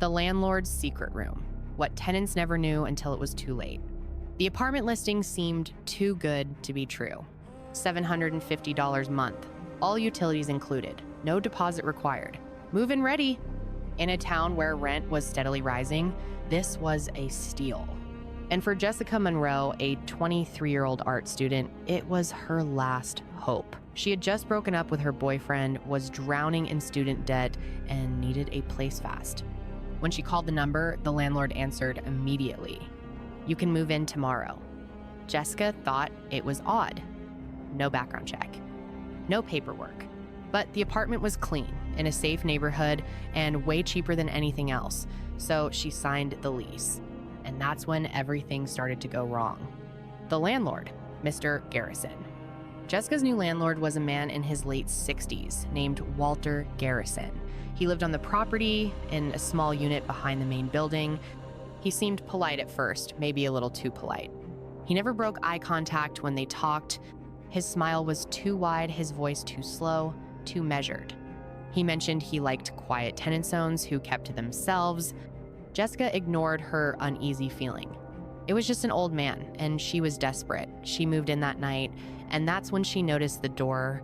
The landlord's secret room. What tenants never knew until it was too late. The apartment listing seemed too good to be true. $750 a month, all utilities included, no deposit required. Move-in ready. In a town where rent was steadily rising, this was a steal. And for Jessica Monroe, a 23-year-old art student, it was her last hope. She had just broken up with her boyfriend, was drowning in student debt, and needed a place fast. When she called the number, the landlord answered immediately. "You can move in tomorrow." Jessica thought it was odd. No background check, no paperwork. But the apartment was clean, in a safe neighborhood, and way cheaper than anything else, so she signed the lease. And that's when everything started to go wrong. The landlord, Mr. Garrison. Jessica's new landlord was a man in his late 60s named Walter Garrison. He lived on the property in a small unit behind the main building. He seemed polite at first, maybe a little too polite. He never broke eye contact when they talked. His smile was too wide, his voice too slow, too measured. He mentioned he liked quiet tenant zones who kept to themselves. Jessica ignored her uneasy feeling. It was just an old man, and she was desperate. She moved in that night, and that's when she noticed the door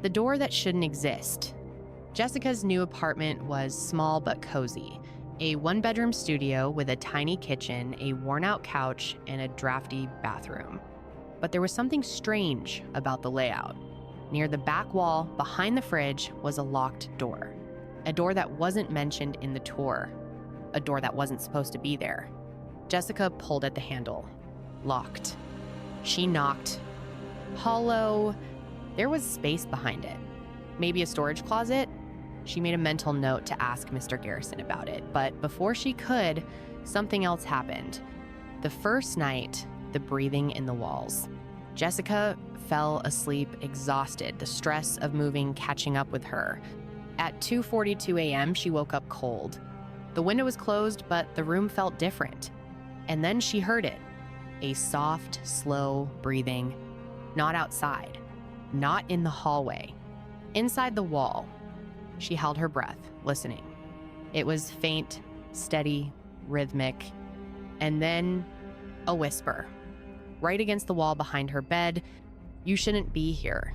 that shouldn't exist. Jessica's new apartment was small but cozy. A one-bedroom studio with a tiny kitchen, a worn-out couch, and a drafty bathroom. But there was something strange about the layout. Near the back wall, behind the fridge, was a locked door. A door that wasn't mentioned in the tour. A door that wasn't supposed to be there. Jessica pulled at the handle. Locked. She knocked. Hollow. There was space behind it. Maybe a storage closet? She made a mental note to ask Mr. Garrison about it, but before she could, something else happened. The first night, the breathing in the walls. Jessica fell asleep exhausted, the stress of moving catching up with her. At 2:42 a.m., she woke up cold. The window was closed, but the room felt different. And then she heard it. A soft, slow breathing. Not outside. Not in the hallway. Inside the wall. She held her breath, listening. It was faint, steady, rhythmic. And then a whisper. Right against the wall behind her bed. "You shouldn't be here."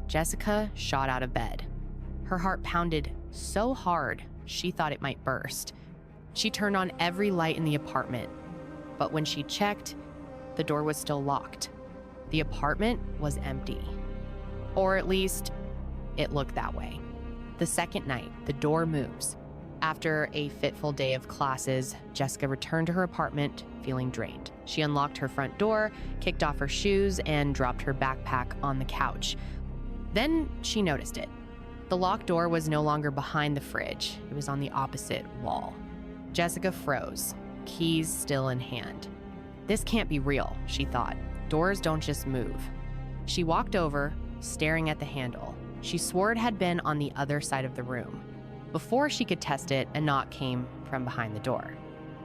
Jessica shot out of bed. Her heart pounded so hard, she thought it might burst. She turned on every light in the apartment. But when she checked, the door was still locked. The apartment was empty. Or at least, it looked that way. The second night, the door moves. After a fitful day of classes, Jessica returned to her apartment feeling drained. She unlocked her front door, kicked off her shoes, and dropped her backpack on the couch. Then she noticed it. The locked door was no longer behind the fridge. It was on the opposite wall. Jessica froze, keys still in hand. This can't be real, she thought. Doors don't just move. She walked over, staring at the handle. She swore it had been on the other side of the room. Before she could test it, a knock came from behind the door.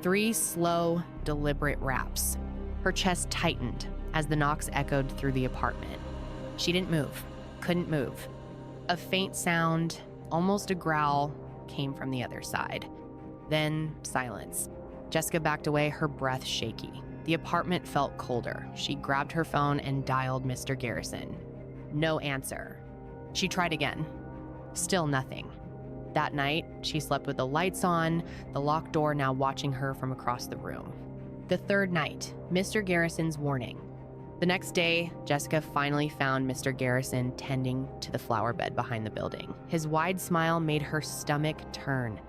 3 slow, deliberate raps. Her chest tightened as the knocks echoed through the apartment. She didn't move, couldn't move. A faint sound, almost a growl, came from the other side. Then silence. Jessica backed away, her breath shaky. The apartment felt colder. She grabbed her phone and dialed Mr. Garrison. No answer. She tried again. Still nothing. That night, she slept with the lights on, the locked door now watching her from across the room. The third night, Mr. Garrison's warning. The next day, Jessica finally found Mr. Garrison tending to the flower bed behind the building. His wide smile made her stomach turn.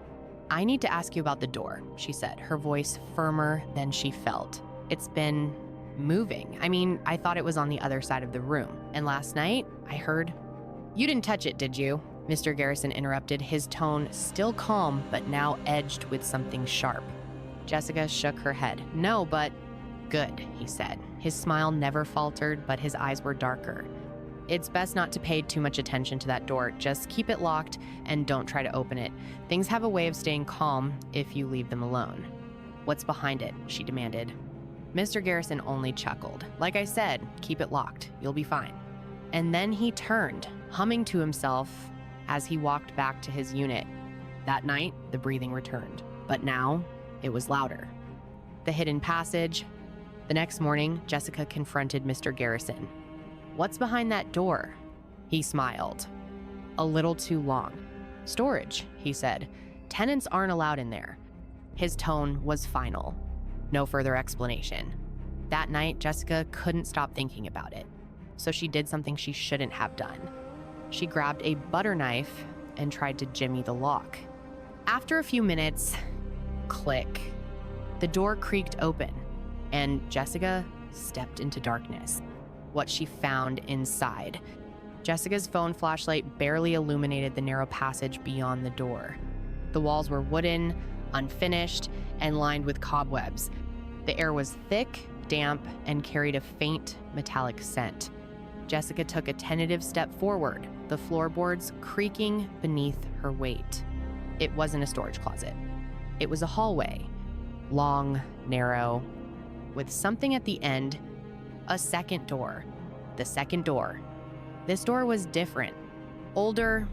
"I need to ask you about the door," she said, her voice firmer than she felt. "It's been moving. I thought it was on the other side of the room. And last night, I heard..." "You didn't touch it, did you?" Mr. Garrison interrupted, his tone still calm, but now edged with something sharp. Jessica shook her head. "No, but..." "Good," he said. His smile never faltered, but his eyes were darker. "It's best not to pay too much attention to that door. Just keep it locked and don't try to open it. Things have a way of staying calm if you leave them alone." "What's behind it?" she demanded. Mr. Garrison only chuckled. "Like I said, keep it locked. You'll be fine." And then he turned, humming to himself as he walked back to his unit. That night, the breathing returned. But now, it was louder. The hidden passage. The next morning, Jessica confronted Mr. Garrison. "What's behind that door?" He smiled. "A little too long." "Storage," he said. "Tenants aren't allowed in there." His tone was final. No further explanation. That night, Jessica couldn't stop thinking about it. So she did something she shouldn't have done. She grabbed a butter knife and tried to jimmy the lock. After a few minutes, click. The door creaked open, and Jessica stepped into darkness. What she found inside. Jessica's phone flashlight barely illuminated the narrow passage beyond the door. The walls were wooden, unfinished, and lined with cobwebs. The air was thick, damp, and carried a faint metallic scent. Jessica took a tentative step forward, the floorboards creaking beneath her weight. It wasn't a storage closet. It was a hallway, long, narrow, with something at the end, a second door. The second door. This door was different, older,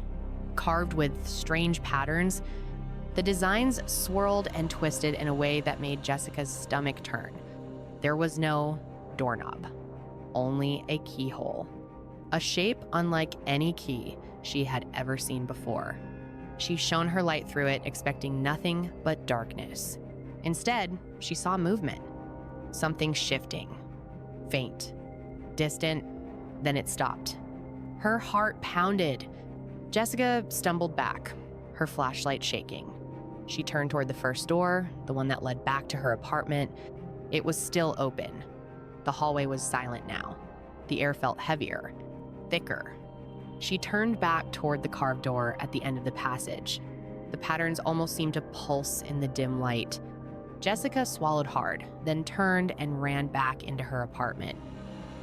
carved with strange patterns. The designs swirled and twisted in a way that made Jessica's stomach turn. There was no doorknob, only a keyhole. A shape unlike any key she had ever seen before. She shone her light through it, expecting nothing but darkness. Instead, she saw movement. Something shifting. Faint. Distant. Then it stopped. Her heart pounded. Jessica stumbled back, her flashlight shaking. She turned toward the first door, the one that led back to her apartment. It was still open. The hallway was silent now. The air felt heavier, thicker. She turned back toward the carved door at the end of the passage. The patterns almost seemed to pulse in the dim light. Jessica swallowed hard, then turned and ran back into her apartment.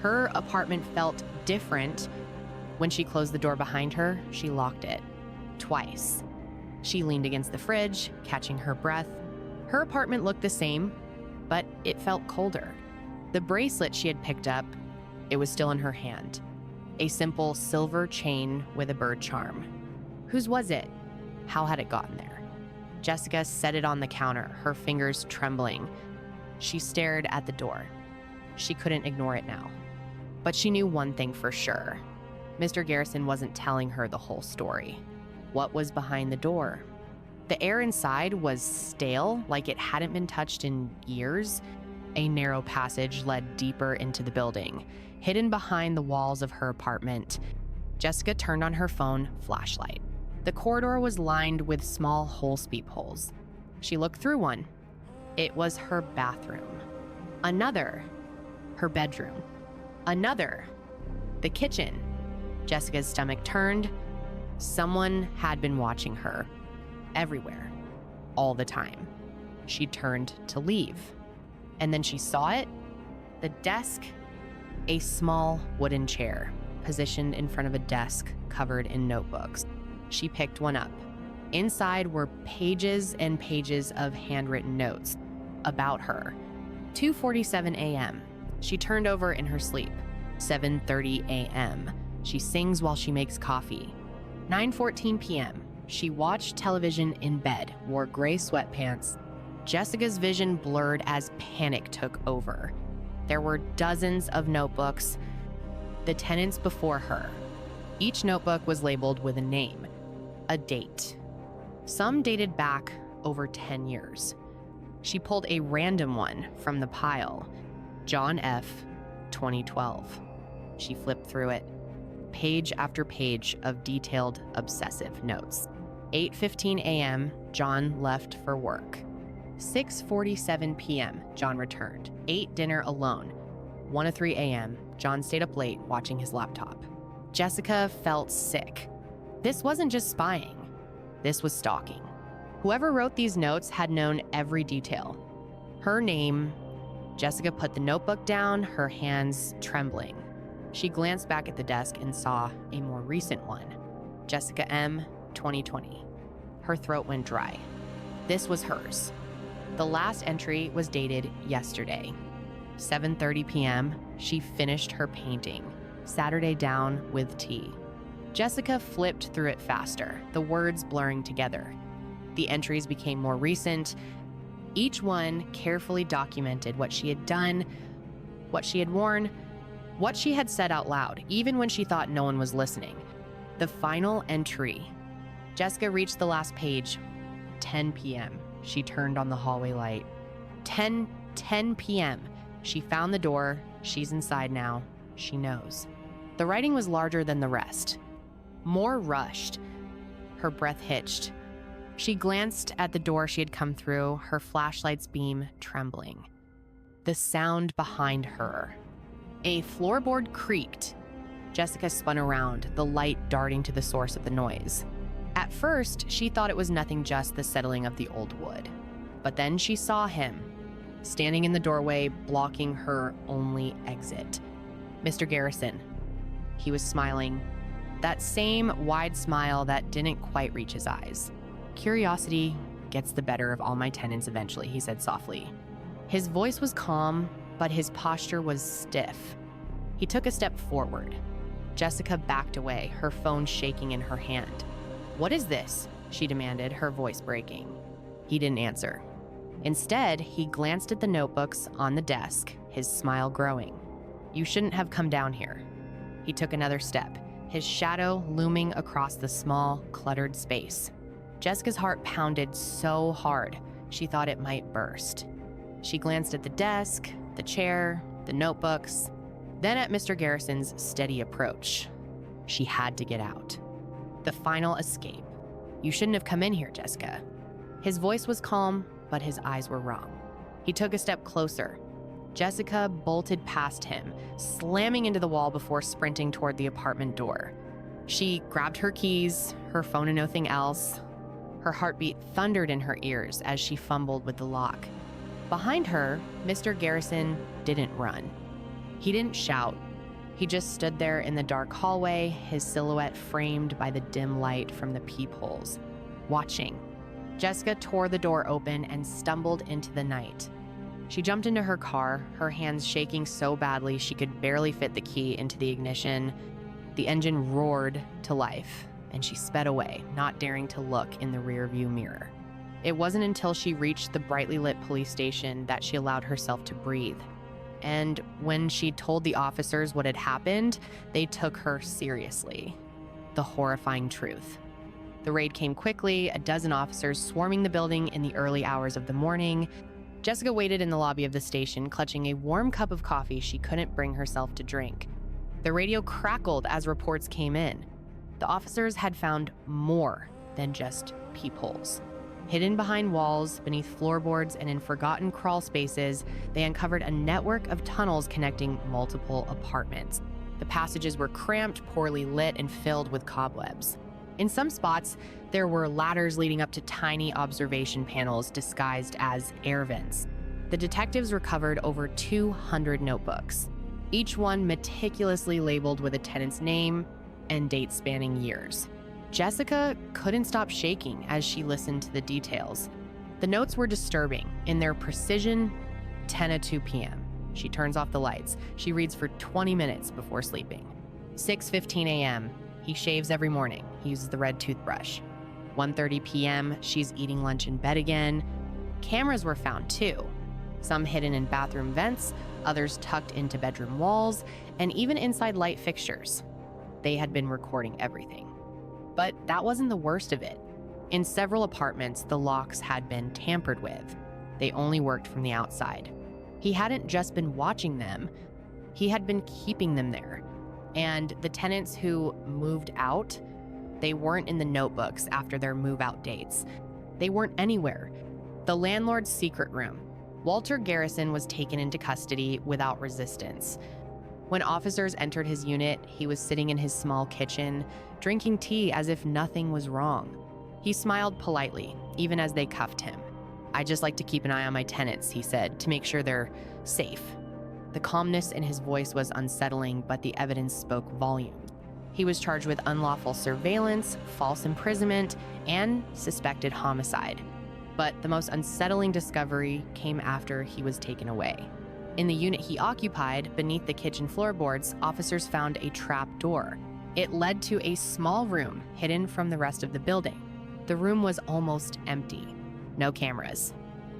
Her apartment felt different. When she closed the door behind her, she locked it. Twice. She leaned against the fridge, catching her breath. Her apartment looked the same, but it felt colder. The bracelet she had picked up, it was still in her hand. A simple silver chain with a bird charm. Whose was it? How had it gotten there? Jessica set it on the counter, her fingers trembling. She stared at the door. She couldn't ignore it now. But she knew one thing for sure. Mr. Garrison wasn't telling her the whole story. What was behind the door? The air inside was stale, like it hadn't been touched in years. A narrow passage led deeper into the building, hidden behind the walls of her apartment. Jessica turned on her phone flashlight. The corridor was lined with small peepholes. She looked through one. It was her bathroom. Another, her bedroom. Another, the kitchen. Jessica's stomach turned. Someone had been watching her. Everywhere. All the time. She turned to leave. And then she saw it. The desk. A small wooden chair, positioned in front of a desk covered in notebooks. She picked one up. Inside were pages and pages of handwritten notes about her. 2:47 a.m. She turned over in her sleep. 7:30 a.m. She sings while she makes coffee. 9:14 p.m. She watched television in bed, wore gray sweatpants. Jessica's vision blurred as panic took over. There were dozens of notebooks. The tenants before her. Each notebook was labeled with a name, a date. Some dated back over 10 years. She pulled a random one from the pile. John F., 2012. She flipped through it. Page after page of detailed, obsessive notes. 8:15 a.m., John left for work. 6:47 p.m., John returned, ate dinner alone. 1:03 a.m., John stayed up late watching his laptop. Jessica felt sick. This wasn't just spying. This was stalking. Whoever wrote these notes had known every detail. Her name. Jessica put the notebook down, her hands trembling. She glanced back at the desk and saw a more recent one. Jessica M., 2020. Her throat went dry. This was hers. The last entry was dated yesterday. 7:30 p.m., she finished her painting. Saturday down with tea. Jessica flipped through it faster, the words blurring together. The entries became more recent. Each one carefully documented what she had done, what she had worn, what she had said out loud, even when she thought no one was listening. The final entry. Jessica reached the last page. 10 p.m. She turned on the hallway light. 10 p.m. She found the door. She's inside now. She knows. The writing was larger than the rest. More rushed. Her breath hitched. She glanced at the door she had come through, her flashlight's beam trembling. The sound behind her. A floorboard creaked. Jessica spun around, the light darting to the source of the noise. At first, she thought it was nothing, just the settling of the old wood. But then she saw him, standing in the doorway, blocking her only exit. Mr. Garrison. He was smiling. That same wide smile that didn't quite reach his eyes. Curiosity gets the better of all my tenants eventually, he said softly. His voice was calm, but his posture was stiff. He took a step forward. Jessica backed away, her phone shaking in her hand. "What is this?" she demanded, her voice breaking. He didn't answer. Instead, he glanced at the notebooks on the desk, his smile growing. "You shouldn't have come down here." He took another step, his shadow looming across the small, cluttered space. Jessica's heart pounded so hard, she thought it might burst. She glanced at the desk, the chair, the notebooks, then at Mr. Garrison's steady approach. She had to get out. The final escape. "You shouldn't have come in here, Jessica." His voice was calm, but his eyes were wrong. He took a step closer. Jessica bolted past him, slamming into the wall before sprinting toward the apartment door. She grabbed her keys, her phone and nothing else. Her heartbeat thundered in her ears as she fumbled with the lock. Behind her, Mr. Garrison didn't run. He didn't shout. He just stood there in the dark hallway, his silhouette framed by the dim light from the peepholes, watching. Jessica tore the door open and stumbled into the night. She jumped into her car, her hands shaking so badly she could barely fit the key into the ignition. The engine roared to life, and she sped away, not daring to look in the rearview mirror. It wasn't until she reached the brightly lit police station that she allowed herself to breathe. And when she told the officers what had happened, they took her seriously. The horrifying truth. The raid came quickly, a dozen officers swarming the building in the early hours of the morning. Jessica waited in the lobby of the station, clutching a warm cup of coffee she couldn't bring herself to drink. The radio crackled as reports came in. The officers had found more than just peepholes. Hidden behind walls, beneath floorboards, and in forgotten crawl spaces, they uncovered a network of tunnels connecting multiple apartments. The passages were cramped, poorly lit, and filled with cobwebs. In some spots, there were ladders leading up to tiny observation panels disguised as air vents. The detectives recovered over 200 notebooks, each one meticulously labeled with a tenant's name and date spanning years. Jessica couldn't stop shaking as she listened to the details. The notes were disturbing in their precision. 10:02 p.m. She turns off the lights. She reads for 20 minutes before sleeping. 6:15 a.m. He shaves every morning. He uses the red toothbrush. 1:30 p.m. She's eating lunch in bed again. Cameras were found too. Some hidden in bathroom vents, others tucked into bedroom walls, and even inside light fixtures. They had been recording everything. But that wasn't the worst of it. In several apartments, the locks had been tampered with. They only worked from the outside. He hadn't just been watching them, he had been keeping them there. And the tenants who moved out, they weren't in the notebooks after their move-out dates. They weren't anywhere. The landlord's secret room. Walter Garrison was taken into custody without resistance. When officers entered his unit, he was sitting in his small kitchen, drinking tea as if nothing was wrong. He smiled politely, even as they cuffed him. "I just like to keep an eye on my tenants," he said, "to make sure they're safe." The calmness in his voice was unsettling, but the evidence spoke volumes. He was charged with unlawful surveillance, false imprisonment, and suspected homicide. But the most unsettling discovery came after he was taken away. In the unit he occupied, beneath the kitchen floorboards, officers found a trap door. It led to a small room hidden from the rest of the building. The room was almost empty. No cameras,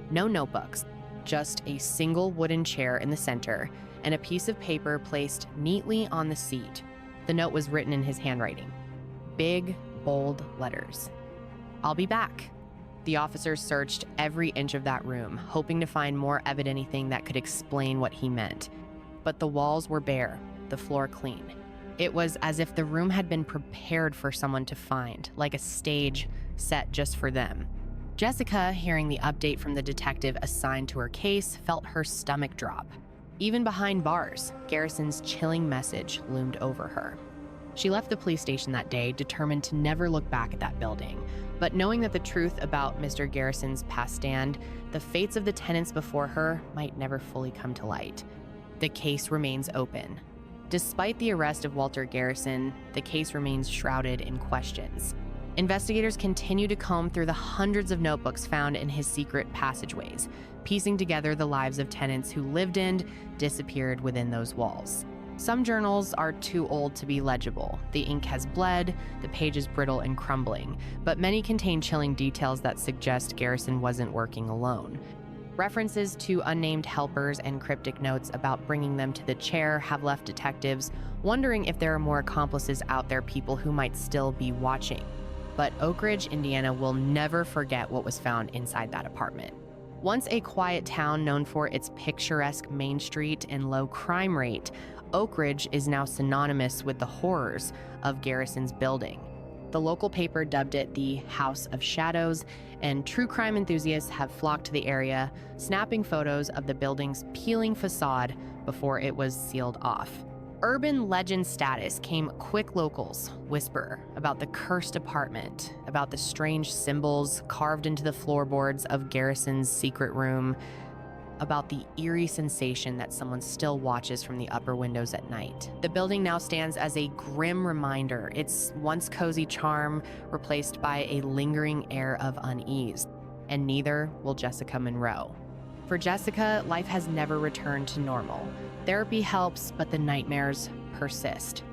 no notebooks, just a single wooden chair in the center and a piece of paper placed neatly on the seat. The note was written in his handwriting. Big, bold letters. "I'll be back." The officers searched every inch of that room, hoping to find more anything that could explain what he meant. But the walls were bare, the floor clean. It was as if the room had been prepared for someone to find, like a stage set just for them. Jessica, hearing the update from the detective assigned to her case, felt her stomach drop. Even behind bars, Garrison's chilling message loomed over her. She left the police station that day, determined to never look back at that building. But knowing that the truth about Mr. Garrison's past stand, the fates of the tenants before her, might never fully come to light. The case remains open. Despite the arrest of Walter Garrison, the case remains shrouded in questions. Investigators continue to comb through the hundreds of notebooks found in his secret passageways, piecing together the lives of tenants who lived and disappeared within those walls. Some journals are too old to be legible. The ink has bled, the page is brittle and crumbling, but many contain chilling details that suggest Garrison wasn't working alone. References to unnamed helpers and cryptic notes about bringing them to the chair have left detectives wondering if there are more accomplices out there, people who might still be watching. But Oakridge, Indiana will never forget what was found inside that apartment. Once a quiet town known for its picturesque Main Street and low crime rate, Oakridge is now synonymous with the horrors of Garrison's building. The local paper dubbed it the House of Shadows, and true crime enthusiasts have flocked to the area, snapping photos of the building's peeling facade before it was sealed off. Urban legend status came quick locals whisper about the cursed apartment, about the strange symbols carved into the floorboards of Garrison's secret room, about the eerie sensation that someone still watches from the upper windows at night. The building now stands as a grim reminder, its once cozy charm replaced by a lingering air of unease. And neither will Jessica Monroe. For Jessica, life has never returned to normal. Therapy helps, but the nightmares persist.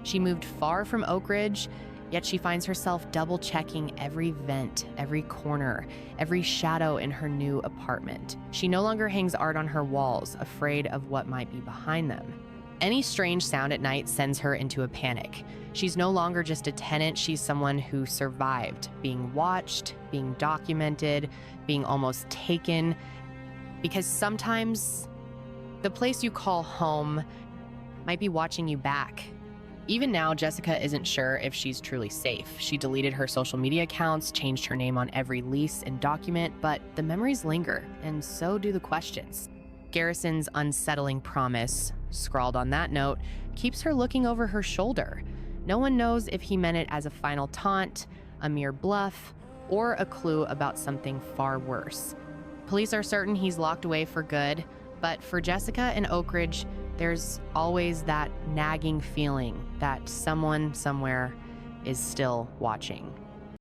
She moved far from Oakridge, yet she finds herself double-checking every vent, every corner, every shadow in her new apartment. She no longer hangs art on her walls, afraid of what might be behind them. Any strange sound at night sends her into a panic. She's no longer just a tenant, she's someone who survived, being watched, being documented, being almost taken. Because sometimes the place you call home might be watching you back. Even now, Jessica isn't sure if she's truly safe. She deleted her social media accounts, changed her name on every lease and document, but the memories linger, and so do the questions. Garrison's unsettling promise, scrawled on that note, keeps her looking over her shoulder. No one knows if he meant it as a final taunt, a mere bluff, or a clue about something far worse. Police are certain he's locked away for good, but for Jessica and Oakridge, there's always that nagging feeling that someone somewhere is still watching.